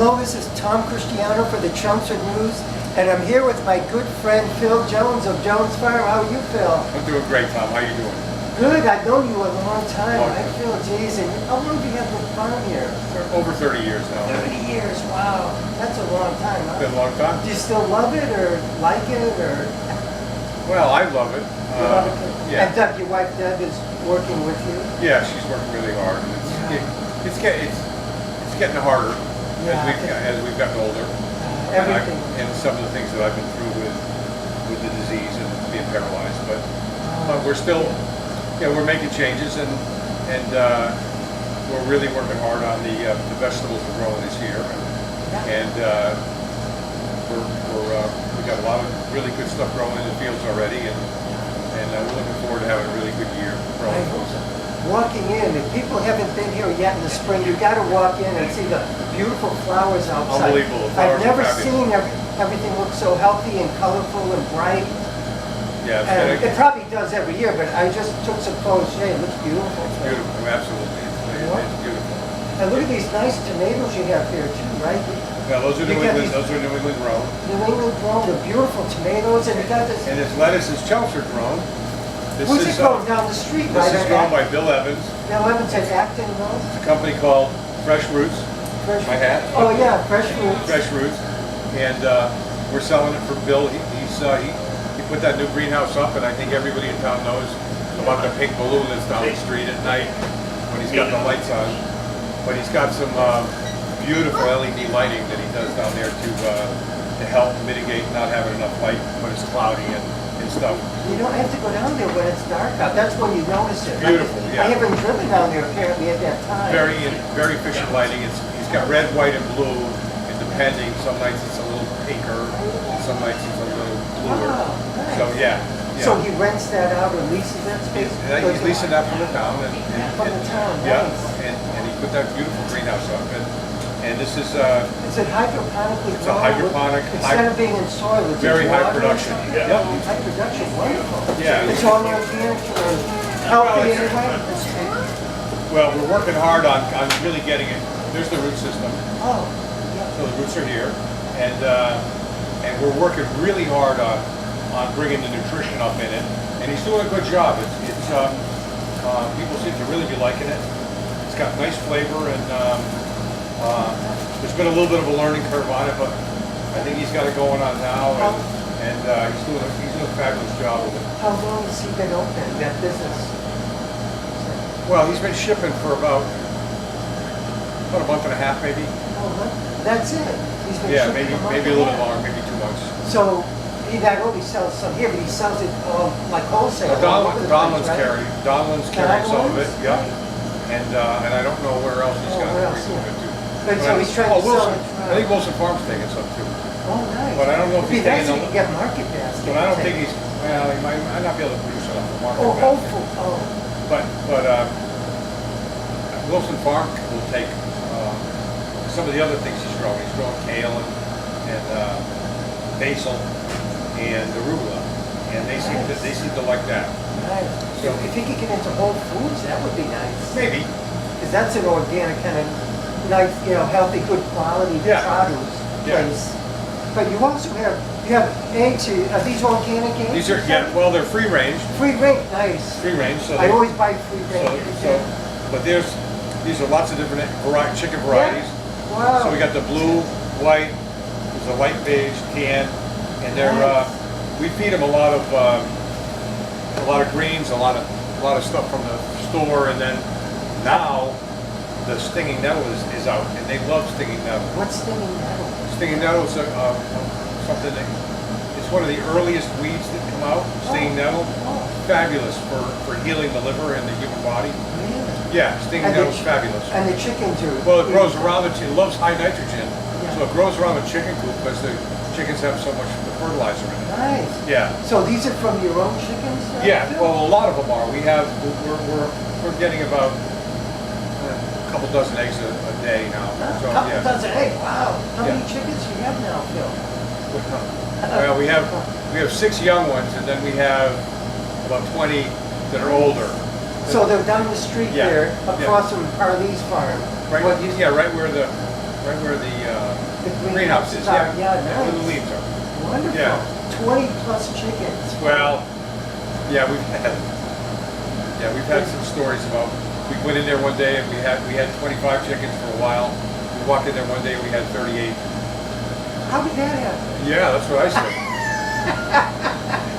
Hello, this is Tom Christiano for the Chelmsford News, and I'm here with my good friend Phil Jones of Jones Farm. How are you, Phil? I'm doing great, Tom. How you doing? Good. I've known you a long time. Long I time. feel, geez, and how long do you have the farm here? Over 30 years now. 30 years. Wow, that's a long time, huh? Been a long time. Do you still love it, or like it, or? Well, I love it. You love it? Yeah. And Deb, your wife Deb is working with you. Yeah, she's working really hard. And it's getting harder as we've gotten older. Everything. And some of the things that I've been through with the disease and being paralyzed, but we're still, we're making changes and we're really working hard on the vegetables we're growing this year, and we got a lot of really good stuff growing in the fields already, and we're looking forward to having a really good year growing those. Walking in, if people haven't been here yet in the spring, you got to walk in and see the beautiful flowers outside. Unbelievable. The I've flowers never are fabulous. seen everything look so healthy and colorful and bright. Yeah, And it probably does every year, but I just took some photos today. It looks beautiful. it's beautiful, absolutely. It's beautiful. And look at these nice tomatoes you have here too, right? Yeah, those are You New got England. these- Those are New England grown. New England grown, the beautiful tomatoes, and you got this. And this lettuce is Chelmsford grown. What's it grown down the street, This right? is grown by Bill Evans. Now, Evans at Acton Road. It's a company called Fresh Roots. Fresh. My hat. Oh yeah, fresh fruits. Fresh Roots, and we're selling it for Bill. He put that new greenhouse up, and I think everybody in town knows about the pink balloon that's down the street at night when he's got the lights on. But he's got some beautiful LED lighting that he does down there to help mitigate not having enough light when it's cloudy and stuff. You don't have to go down there when it's dark out. That's when you notice it. Beautiful, yeah. I haven't driven down there apparently at that time. Very efficient lighting. He's got red, white, and blue, and depending, some nights it's a little pinker, and some nights it's a little bluer. Wow, nice. So yeah. So he rents that out or leases that space? He's leasing that from the town. From the town, Yeah, nice. and he put that beautiful greenhouse up, and this is Is it hydroponically it's a grown? hydroponic, Instead of being in soil, it's very in high water? production. Yep. Yep. High production, wonderful. Yeah. It's all organic or healthy anyway? Well, we're working hard on really getting it. There's the root system. Oh, yeah. So the roots are here, and we're working really hard on bringing the nutrition up in it, and he's doing a good job. It's people seem to really be liking it. It's got nice flavor, and there's been a little bit of a learning curve on it, but I think he's got it going on now, and he's doing a fabulous job with it. How long has he been open, that business? Well, he's been shipping for about a month and a half, maybe. Oh, that's it? He's been Yeah, shipping maybe a little bit longer, maybe 2 months. So he not only sells some here, but he sells it like wholesale. all over the place, right? Donlan's carrying some of it, Donlan's? yeah. And I don't know where else he's got where it. else, yeah. Too. But so he's trying to sell Wilson. it. I think Wilson Farm's taking some too. Oh, nice. But I don't know if It'd be he's nice taking if you get market basket. But I don't think he's. Well, he might not be able to produce enough for market. Oh, basket. hopeful. Oh. But Wilson Farm will take some of the other things he's growing. He's growing kale and basil and arugula, and they seem to like that. Nice. So If he could get into Whole Foods, that would be nice. maybe. Because that's an organic kind of nice, healthy, good quality produce place. But you also have eggs here. Are these organic eggs? These are they're free range. Free range, nice. Free range. So I always buy free range. but these are lots of different chicken varieties. Wow. So we got the blue, white, there's a light beige, tan, and they're we feed them a lot of greens, a lot of stuff from the store, and then now the stinging nettle is out, and they love stinging nettle. What's stinging nettle? Stinging nettle is something that it's one of the earliest weeds that come out. Stinging nettle, fabulous for healing the liver and the human body. Really? Yeah, stinging nettle is fabulous. And the chickens are... Well, it grows around it loves high nitrogen, Yeah. so it grows around the chicken coop because the chickens have so much fertilizer in it. Nice. Yeah. So these are from your own chickens? Yeah. Well, a lot of them are. We're getting about a couple dozen eggs a day now. So, A couple yeah. dozen eggs. Wow. How many Yeah. chickens do you have now, Phil? Well, we have 6 young ones, and then we have about 20 that are older. So they're down the street Yeah. there, across from Parley's farm. Right. What you Yeah, right where the the greenhouses, are. yeah. Yeah, Where the nice. leaves are. Wonderful. Yeah. 20 plus chickens. Well, yeah, we've had some stories about, we went in there one day and we had 25 chickens for a while. We walked in there one day and we had 38. How did that happen? Yeah, that's what I said.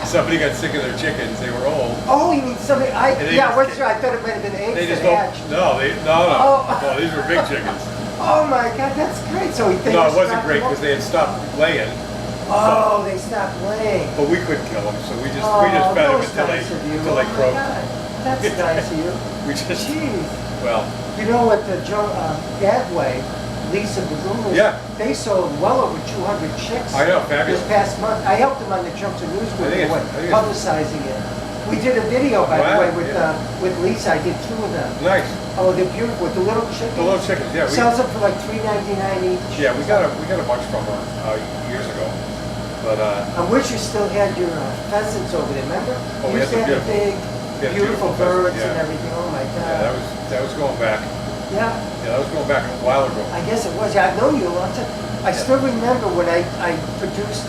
Somebody got sick of their chickens, they were old. Oh, you mean somebody, just- what's right? I thought it might have been eggs They just that don't, hatched. no, Oh. no, these were big chickens. Oh my God, that's great. So he thinks No, it wasn't great because they had stopped laying. Oh, they stopped laying. But we couldn't kill them, so we just Oh, fed that them was until nice of you. until they Oh my croaked. God, that's nice of you. We just, Jeez. well, You know what the Gadway, Lisa Bagoon, Yeah. they sold well over 200 chicks. I know, fabulous. This past month. I helped them on the Chelmsford News I think Group, it's- publicizing it. We did a video, by Wow, the way, with Lisa. I did 2 of them. nice. Oh, they're beautiful. With the little chickens. The little chickens, yeah. Sells them for like $3.99 each. Yeah, we got a bunch from her years ago. But I wish you still had your pheasants over there, remember? Oh, You we used to had have the the big, we had beautiful beautiful pheasants, birds yeah. and everything. Oh my God. yeah, that was going back. Yeah, Yeah, that was going back a while ago. I guess it was. Yeah, I've known you a long time. I still remember when I produced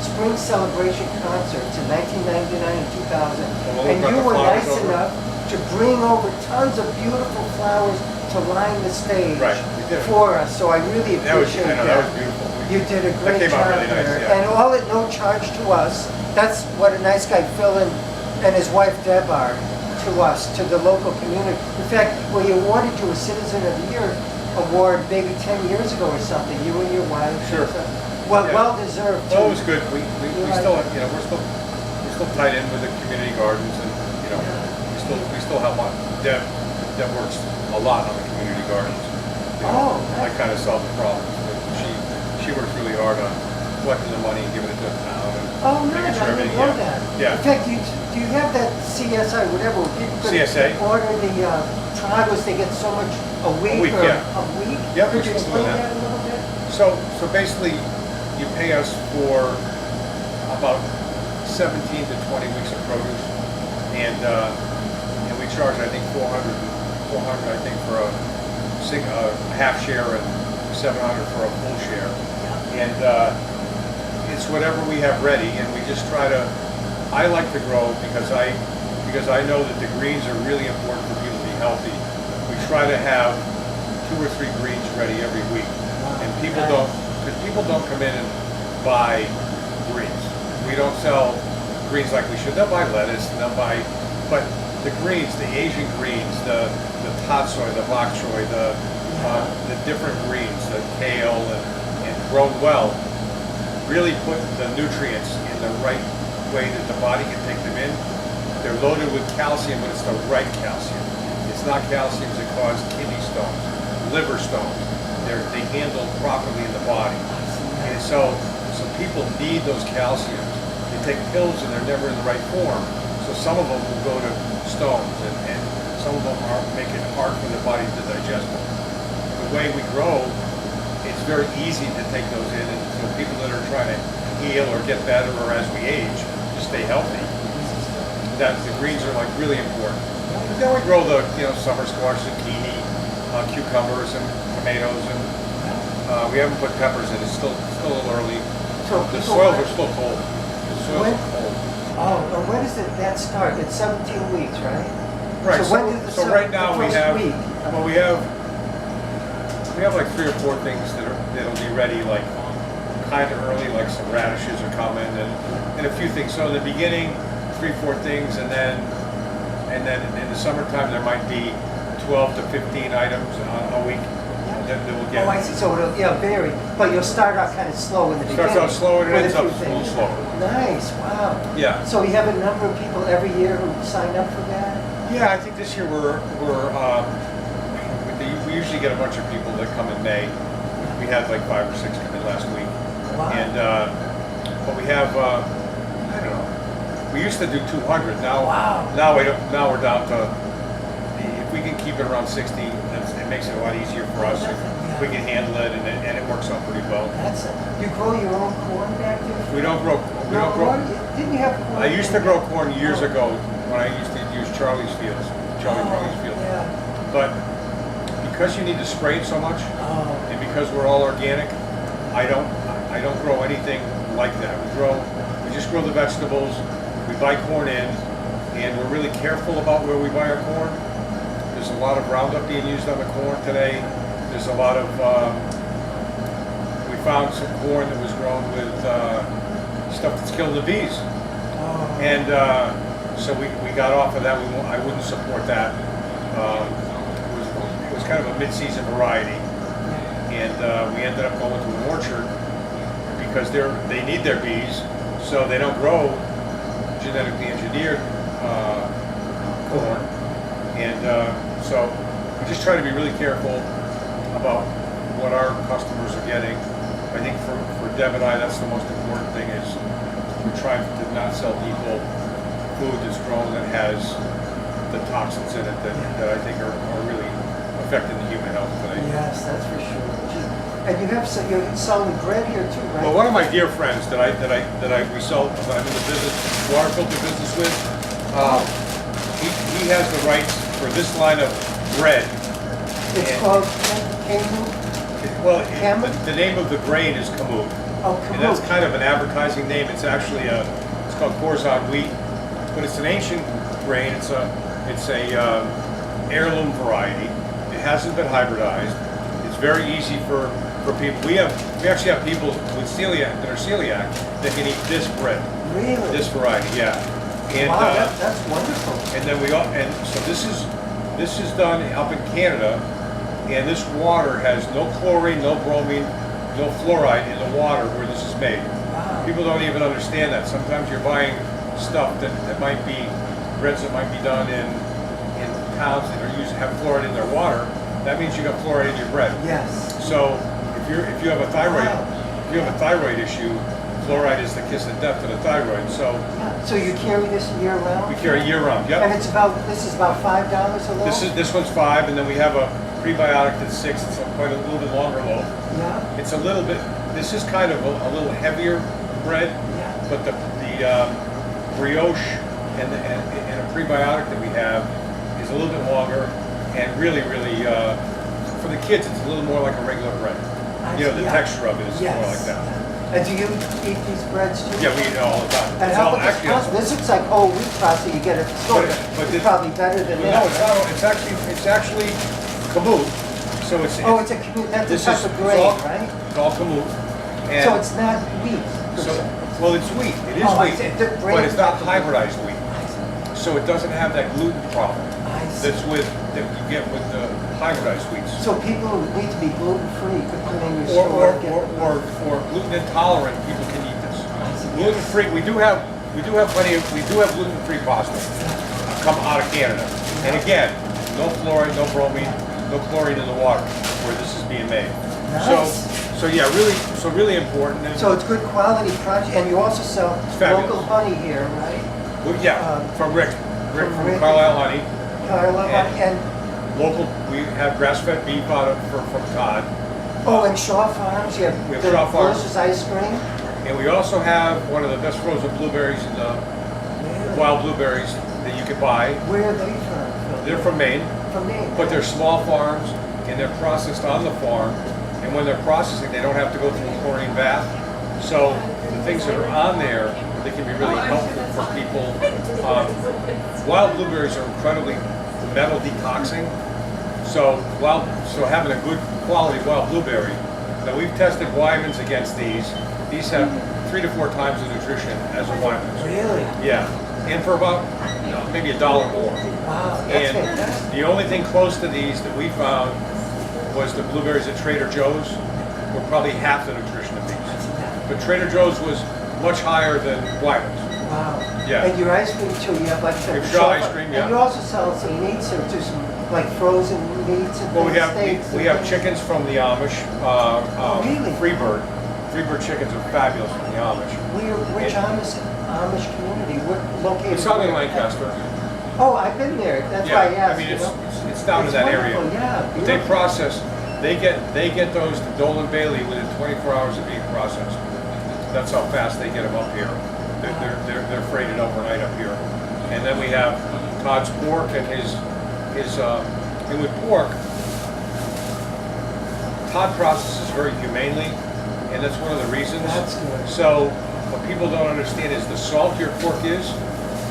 spring celebration concerts in 1999 and 2000. Well, And brought you the were flowers nice over. enough to bring over tons of beautiful flowers to line the stage Right, we did. for us. So I really That was, appreciate I know, that was beautiful. You did a great came out job really nice, there. yeah. And all at no charge to us. That's what a nice guy Phil and his wife Deb are to us, to the local community. In fact, we awarded you a Citizen of the Year award maybe 10 years ago or something, you and your wife. Sure. Well, Yeah. well deserved too. Well, it was good. We Right. still, we're still tied in with the community gardens and, we still have one. Deb works a lot on the community gardens. Oh, I nice. kind of solved the problems, but she works really hard on collecting the money and giving it to the town and Oh, making nice, sure I didn't everything, know yeah. that. Yeah. In fact, do you have that CSI, whatever, where people could CSA? order the tribals, they get so much a week week, or yeah. a week? Yep, Could we're you still explain doing that that. a little bit? So basically, you pay us for about 17 to 20 weeks of produce, and we charge, I think, 400 I think, for a half share and 700 for a full share. And it's whatever we have ready, and we just try to. I like to grow because I know that the greens are really important for people to be healthy. We try to have 2 or 3 greens ready every week, and people don't come in and buy greens. We don't sell greens like we should. They'll buy lettuce, and but the greens, the Asian greens, the pot soy, the bok choy, the different greens, the kale, and grown well, really put the nutrients in the right way that the body can take them in. They're loaded with calcium, but it's the right calcium. It's not calciums that cause kidney stones, liver stones. They handle properly in the body. And so people need those calciums. They take pills and they're never in the right form. So some of them will go to stones, and some of them make it hard for the body to digest them. The way we grow, it's very easy to take those in, and so people that are trying to heal or get better or as we age, to stay healthy, that the greens are like really important. But then we grow the summer squash, zucchini, cucumbers, and tomatoes, and we haven't put peppers in. It's still a little early. So The people soils want- are still cold. The soils are cold. Oh, and when does that start? It's 17 weeks, right? Right. So when did So right now the we first have. week? Well, we have like 3 or 4 things that'll be ready like kind of early, like some radishes are coming and a few things. So in the beginning, 3, 4 things, and then in the summertime there might be 12 to 15 items a week that we'll get. Oh, I see. So it'll vary, but you'll start out kind of slow in the beginning. Starts out slow and it with ends a up few a little things. slower. Nice. Wow. Yeah. So you have a number of people every year who sign up for that? Yeah, I think this year we usually get a bunch of people that come in May. We had like 5 or 6 come in last week. Wow. And but we have I don't know. We used to do 200. Now Wow. now we're down to if we can keep it around 60, it makes it a lot easier for us. We can handle it, and it works out pretty well. You grow your own corn back there? We don't grow. Didn't you have corn? I used to grow corn years ago when I used to use Charlie's fields. Charlie's fields. Yeah. But because you need to spray it so much, Oh, and because we're all organic, I don't grow anything like that. We just grow the vegetables. We buy corn in, and we're really careful about where we buy our corn. There's a lot of Roundup being used on the corn today. There's a lot of, we found some corn that was grown with stuff that's killing the bees. Oh. And so we got off of that. I wouldn't support that. It was kind of a mid-season variety. And we ended up going to an orchard because they need their bees, so they don't grow genetically engineered corn. And so we just try to be really careful about what our customers are getting. I think for Deb and I, that's the most important thing, is we're trying to not sell people food that's grown that has the toxins in it that I think are really affecting the human health today. Yes, that's for sure. And you're selling bread here too, right? Well, one of my dear friends that I'm in the business, water filter business with, he has the rights for this line of bread. It's called Kamut? Well, the name of the grain is kamut. Oh, kamut. And that's kind of an advertising name. It's actually it's called Corzon wheat, but it's an ancient grain. It's a heirloom variety. It hasn't been hybridized. It's very easy for people. We actually have people with celiac that can eat this bread. Really? This variety, yeah. And, wow, that's wonderful. And then so this is done up in Canada, and this water has no chlorine, no bromine, no fluoride in the water where this is made. Wow. People don't even understand that. Sometimes you're buying stuff that might be breads that might be done in towns that have fluoride in their water. That means you got fluoride in your bread. Yes. So if you have a thyroid issue, fluoride is the kiss of death to the thyroid. So you carry this year round? We carry year round. Yep. And this is about $5 a loaf? This one's $5, and then we have a prebiotic that's $6. It's quite a little bit longer loaf. Yeah. It's a little bit. This is kind of a little heavier bread, Yeah. but the brioche and a prebiotic that we have is a little bit longer, and really for the kids it's a little more like a regular bread. The texture of it is more like that. And do you eat these breads too? Yeah, we eat it all the time. And how about this looks like whole wheat pasta you get at the store. But it's probably better than no, that. it's not. It's actually kamut. So it's it's a kamut. That's a type of grain, right? It's all kamut. So it's not wheat. Well, it's wheat. It is wheat, but it's not hybridized wheat. So it doesn't have that gluten problem that you get with the hybridized wheats. So people who need to be gluten-free could put in your store or gluten intolerant people can eat this. Gluten-free, we do have gluten-free pasta come out of Canada. And again, no fluoride, no bromine, no chlorine in the water where this is being made. Nice. So really important. So it's good quality product, and you also sell local honey here, right? Well, yeah, from Rick from Carlisle Honey. Carlisle Honey, and local. We have grass-fed beef from Todd. Oh, and Shaw Farms, you have the delicious ice cream. And we also have one of the best frozen blueberries in the wild blueberries that you can buy. Where are they from? They're from Maine. From Maine. But they're small farms, and they're processed on the farm. And when they're processing, they don't have to go through a chlorine bath. So the things that are on there, they can be really helpful for people. Wild blueberries are incredibly metal detoxing. So having a good quality wild blueberry. Now we've tested Wyman's against these. These have 3 to 4 times the nutrition as a Wyman's. Really? Yeah. And for about maybe $1 more. Wow, that's and fantastic. The only thing close to these that we found was the blueberries at Trader Joe's were probably half the nutrition of these. But Trader Joe's was much higher than Wyman's. Wow. Yeah. And your ice cream too, you have like We have ice cream, yeah. And you also sell some meats or just like frozen meats and steaks. We have chickens from the Amish. Really? Freebird chickens are fabulous from the Amish. Which Amish community? What located? It's out in Lancaster. Oh, I've been there. That's why I asked. I mean, it's down in that area. Yeah. But they process. They get those to Dolan Bailey within 24 hours of being processed. That's how fast they get them up here. They're freighted overnight up here. And then we have Todd's pork and his and with pork, Todd processes very humanely, and that's one of the reasons. That's good. So what people don't understand is the saltier pork is,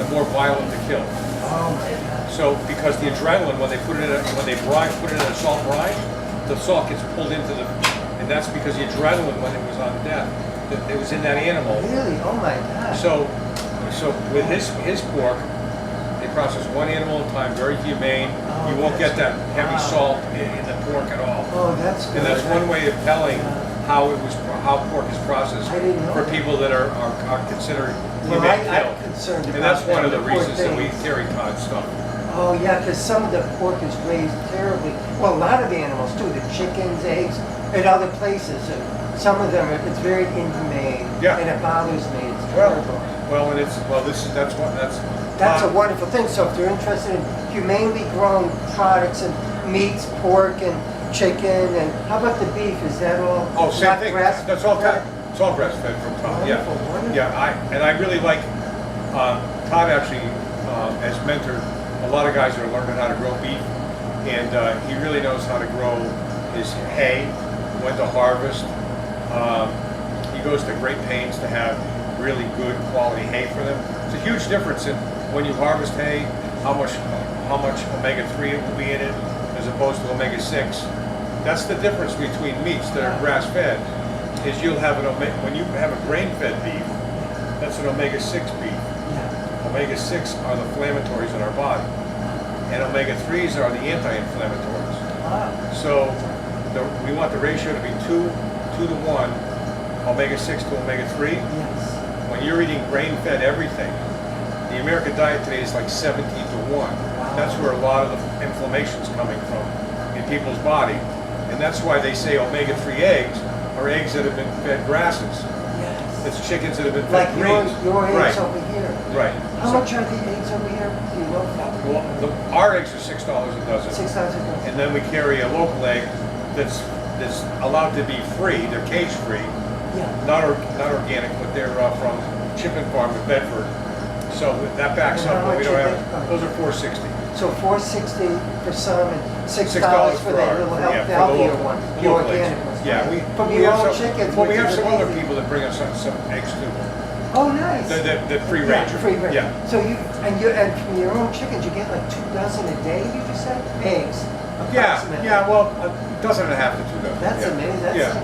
the more violent the kill. Oh my God. So because the adrenaline, when they put it in put it in a salt brine, the salt gets pulled into the, and that's because the adrenaline when it was on death, that it was in that animal. Really? Oh my God. So with his pork, they process one animal at a time, very humane. Oh, You won't get that heavy wow. salt in the pork at all. Oh, that's good. And that's one way of telling how pork is processed I didn't know for that. people that are considered Well, humane I'm kill. concerned about And that's one of the poor reasons that we things. carry cod stuff. Oh yeah, because some of the pork is raised terribly. Well, a lot of animals too. The chickens, eggs, at other places, and some of them it's very inhumane. Yeah. And it bothers me. It's terrible. That's a wonderful thing. So if they're interested in humanely grown products and meats, pork and chicken, and how about the beef? Is that all? Oh, same not thing. grass- That's all Todd. It's all breast fed from Todd. Yeah, Wonderful, wonderful. yeah. I really like Todd. Actually, has mentored a lot of guys that are learning how to grow beef, and he really knows how to grow his hay, when to harvest. He goes to great pains to have really good quality hay for them. It's a huge difference in when you harvest hay, how much omega-3 it will be in it, as opposed to omega-6. That's the difference between meats that are grass-fed. Is you'll have when you have a grain-fed beef, that's an omega-6 beef. Yeah. Omega-6 are the inflammatories in our body, and omega-3s are the anti-inflammatories. Wow. So we want the ratio to be 2 to 1, omega-6 to omega-3. Yes. When you're eating grain-fed everything, the American diet today is like 17 to 1. That's where a lot of the inflammation's coming from in people's body. And that's why they say omega-3 eggs are eggs that have been fed grasses. Yes. It's chickens that have been Like fed greens. your eggs Right. over here. Right. How So- much are the eggs over here? Do you know? Well, our eggs are $6 a dozen. 6,000. And then we carry a local egg that's allowed to be free. They're cage free. Yeah. Not organic, but they're from Chipping Farm in Bedford. So that backs And up how what we much don't are have. they? Those are $4.60. So $4.60 for some and $6 $6 for for the our- little yeah, for the healthier local- one, the local organic eggs. ones. Yeah, From we your have own some, chickens. well, we which have is some other amazing. people that bring us some eggs too. Oh, nice. The free Yeah, range. free range. Yeah. So and from your own chickens, you get like 2 dozen a day. You just said eggs. Approximately. Well, a dozen and a half to 2 dozen. That's yeah. amazing. That's Yeah.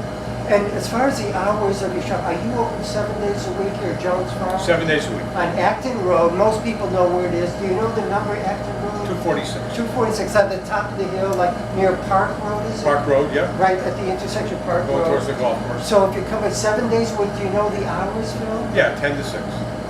And as far as the hours of your shop, are you open 7 days a week here at Jones Farm? 7 days a week. On Acton Road. Most people know where it is. Do you know the number, Acton Road? 246. 246 on the top of the hill, like near Park Road, is it? Park Road, yeah. Right at the intersection of Park Going Road. towards the golf course. So if you come at 7 days a week, do you know the hours, Phil? Yeah, 10 to 6.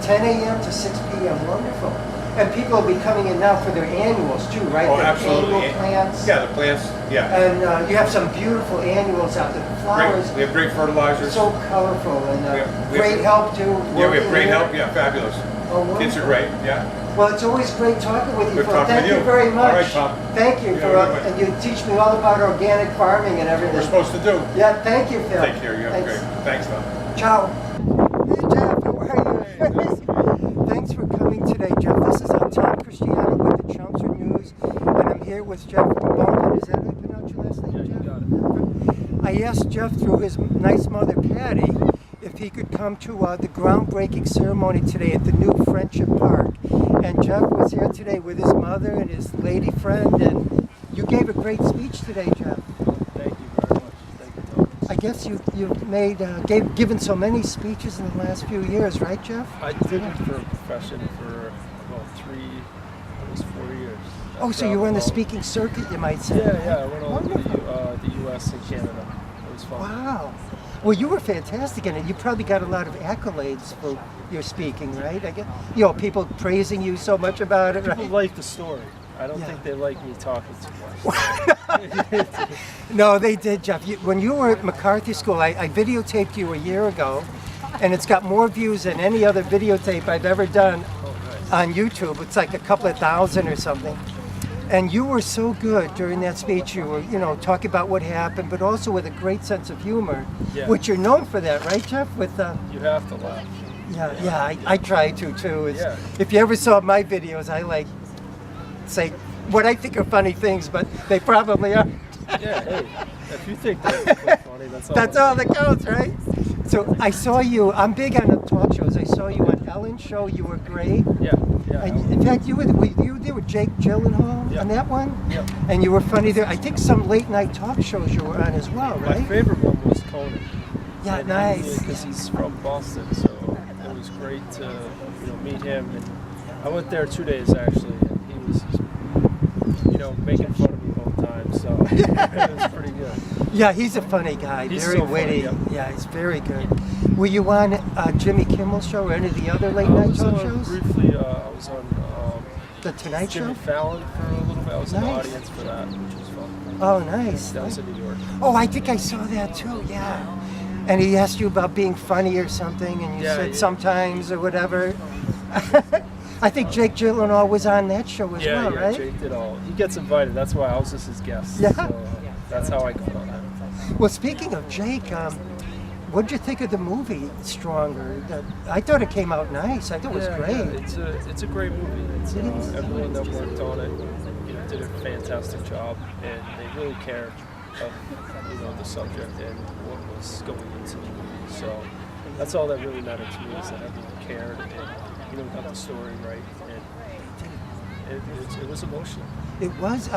10 a.m. to 6 p.m. Wonderful. And people will be coming in now for their annuals too, right? Oh, Their absolutely. annual plants. Yeah, the plants, yeah. And you have some beautiful annuals out there. The flowers, Great. We have great fertilizers. so colorful and We have great help too. Yeah, we have working great here. help. Yeah, fabulous. Oh, Kids are wonderful. great, yeah. Well, it's always great talking with you. Good Phil. talking Thank with you you. very much. All right, Tom. Thank you You for, have a good one. and you teach me all about organic farming and everything. We're supposed to do. Yeah, thank you, Phil. Take care. You have a Thanks. great. Thanks, Tom. Ciao. Hey, Jeff, how are you? Thanks for coming today, Jeff. This is Tom Christiano with the Chelmsford News, and I'm here with Jeff Bauman. Is that how you pronounce your last name, Yeah, you Jeff? got it. I asked Jeff through his nice mother, Patty, if he could come to the groundbreaking ceremony today at the new Friendship Park. And Jeff was here today with his mother and his lady friend, and you gave a great speech today, Jeff. Thank you very much. Thank you, Thomas. I guess you've made given so many speeches in the last few years, right, Jeff? I did it for a profession for about almost 4 years. Oh, so you were on the speaking circuit, you might say. Yeah, I went all over Wonderful. the U.S. and Canada. It was fun. Wow. Well, you were fantastic in it. You probably got a lot of accolades for your speaking, right? I guess, people praising you so much about it, People right? like the story. I don't Yeah. think they like me talking too much. No, they did, Jeff. When you were at McCarthy School, I videotaped you a year ago, and it's got more views than any other videotape I've ever done Oh, nice. on YouTube. It's like a couple of thousand or something. And you were so good during that speech. You were, talking about what happened, but also with a great sense of humor, Yeah. which you're known for that, right, Jeff? With You have to laugh. yeah, I try to too. Yeah. If you ever saw my videos, I say what I think are funny things, but they probably are. Yeah, hey, If you think that's funny, That's all that counts, right? So I saw you. I'm big on the talk shows. I saw you on Ellen's show. You were great. Yeah. And in fact, you were there with Jake Gyllenhaal on that one. Yeah. And you were funny there. I think some late night talk shows you were on as well, right? My favorite one was Conan. Yeah, And nice. Because he's from Boston, so it was great to meet him. And I went there 2 days actually, and he was making fun of me the whole time. So it was pretty good. Yeah, he's a funny guy. He's very so funny, witty. yeah. Yeah, he's very good. Were you on Jimmy Kimmel's show or any of the other late night talk shows? Briefly, I was on The Tonight Jimmy Show? Fallon for a little bit. I was in the Nice. audience for that, which was fun. Oh, nice. That was in New York. Oh, I think I saw that too, yeah. And he asked you about being funny or something, and you said sometimes or whatever. I think Jake Gyllenhaal was on that show as well, right? Jake did all. He gets invited. That's why I was just his guest. Yeah. So that's how I got on that. Well, speaking of Jake, what did you think of the movie Stronger? I thought it came out nice. I thought it was great. Yeah, it's a great movie. It's, It is. everyone that worked on it, did a fantastic job, and they really cared of the subject and what was going into the movie. So that's all that really mattered to me, is that everyone cared and got the story right, and it was emotional. It was.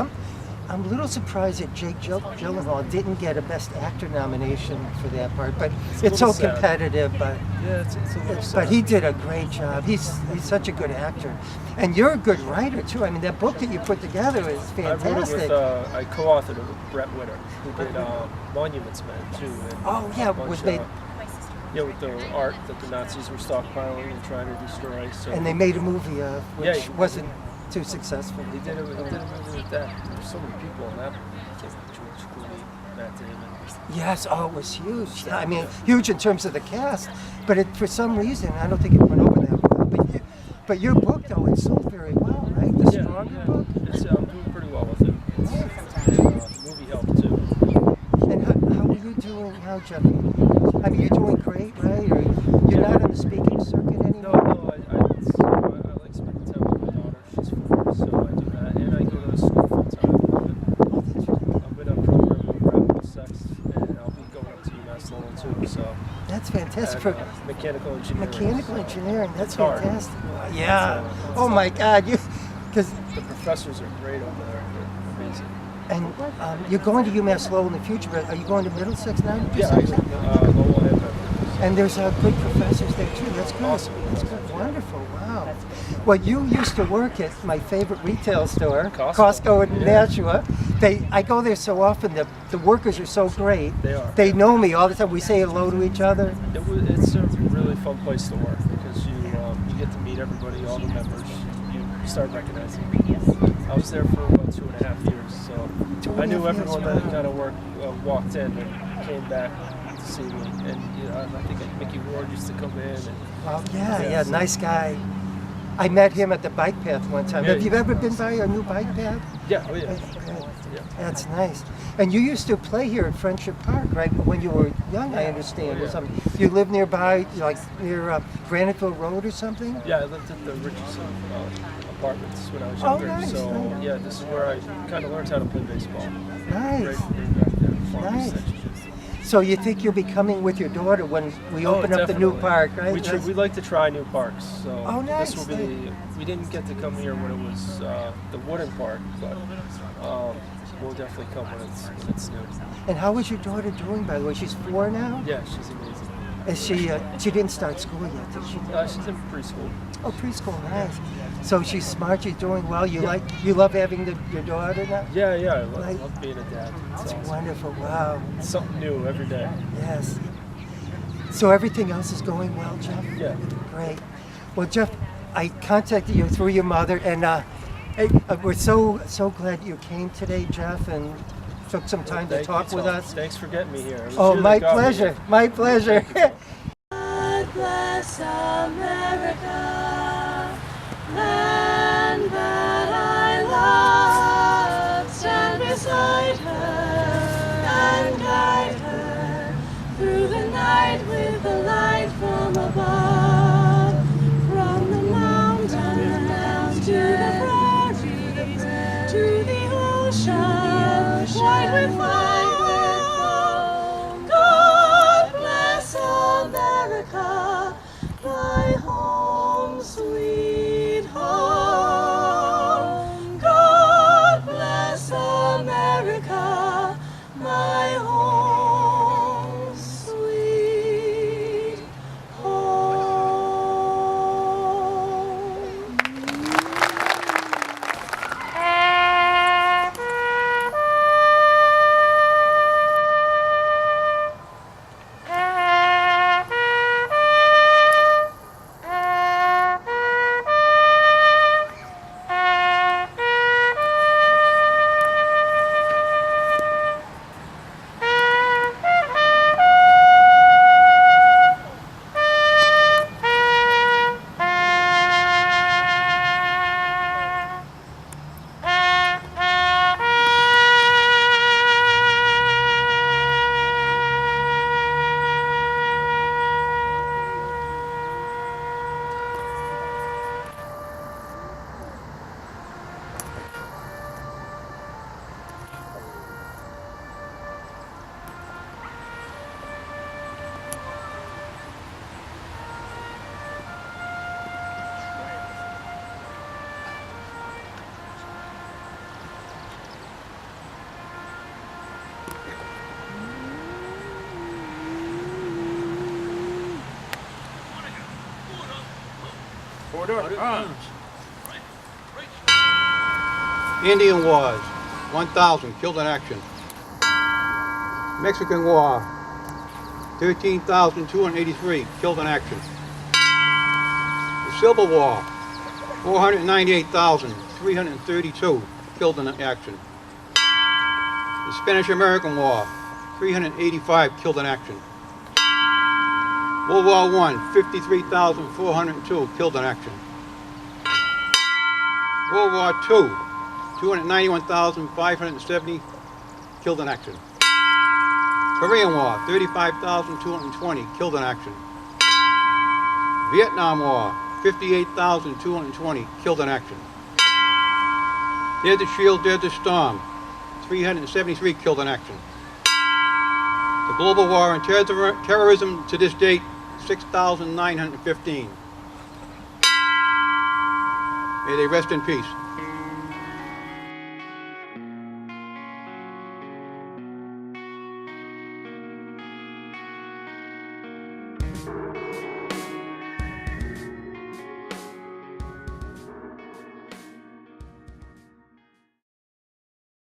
I'm a little surprised that Jake Gyllenhaal didn't get a Best Actor nomination for that part, but it's so sad. competitive. But Yeah, it's a little sad. but he did a great job. He's such a good actor, and you're a good writer too. I mean, that book that you put together is fantastic. I wrote it with, I co-authored it with Brett Witter, who did Monuments Men too. And Oh, yeah, a bunch was made- with the art that the Nazis were stockpiling and trying to destroy. So And they made a movie which Yeah. wasn't too successful. They did a movie with that. There's so many people in that movie. George Clooney, Matt Damon. Yes, oh, it was huge. I mean, huge in terms of the cast, but for some reason, I don't think it went over that well. But your book, though, it sold very well, right? The Stronger book? It's doing pretty well with it. The movie helped too. And how are you doing now, Jeff? I mean, you're doing great, right? Or you're not on the speaking circuit anymore? No, I like spending time with my daughter. She's 4, so I do that, and I go to school full time. I'm in a program with Radical Sex, and I'll be going up to UMass Lowell too. So That's fantastic. and, For mechanical engineering. mechanical engineering, that's It's hard. fantastic. Yeah. Oh my God, because The professors are great over there. They're amazing. and you're going to UMass Lowell in the future, but are you going to Middlesex now? Did you Yeah, say I so? Lowell and Beverly. And there's good professors there too. That's good. Awesome. That's good. Wonderful. Wow. Well, you used to work at my favorite retail store, Costco. in Yeah. Nashua. I go there so often. The workers are so great. They are. They know me all the time. We say hello to each other. It's a really fun place to work because you get to meet everybody, all the members. You start recognizing people. I was there for about 2.5 years, so I knew everyone that kind of walked in and came back to see me. And I think Mickey Ward used to come in. And, Oh yeah, nice guy. I met him at the bike path one time. Yeah, Have you ever been by our new bike path? yeah, oh yeah. That's good. Yeah. That's nice. And you used to play here at Friendship Park, right? When you were young, I understand, or Yeah. something. You lived nearby, like near Graniteville Road or something? Yeah, I lived at the Richardson apartments when I was Oh, younger. nice, So nice. yeah, this is where I kind of learned how to play baseball. Nice. Right back there, farm Nice. extension. So you think you'll be coming with your daughter when we open up the new definitely. park, right? We like to try new parks. So Oh, nice. this will be. We didn't get to come here when it was the wooden park, but we'll definitely come when it's new. And how is your daughter doing, by the way? She's 4 now? Yeah, she's amazing. Is she didn't start school yet, did she? She's in preschool. Oh, preschool, nice. So she's smart, she's doing well. You love having your daughter now? Yeah, I Right. love being a dad. It's That's awesome. wonderful, wow. It's something new every day. Yes. So everything else is going well, Jeff? Yeah. Great. Well, Jeff, I contacted you through your mother, and we're so glad you came today, Jeff, and took some time to Thank talk you, with Tom. us. Thanks for getting me here. It was Oh, you my that got me pleasure. here. My pleasure. God bless America, land that I love. Stand beside her and guide her through the night with the light from above. From the mountains to the prairies, to the ocean, white with fire. Indian Wars, 1,000 killed in action. Mexican War, 13,283 killed in action. The Civil War, 498,332 killed in action. The Spanish-American War, 385 killed in action. World War I, 53,402 killed in action. World War II, 291,570 killed in action. Korean War, 35,220 killed in action. Vietnam War, 58,220 killed in action. There's the Shield, there's the Storm, 373 killed in action. The global war on terrorism to this date, 6,915. May they rest in peace.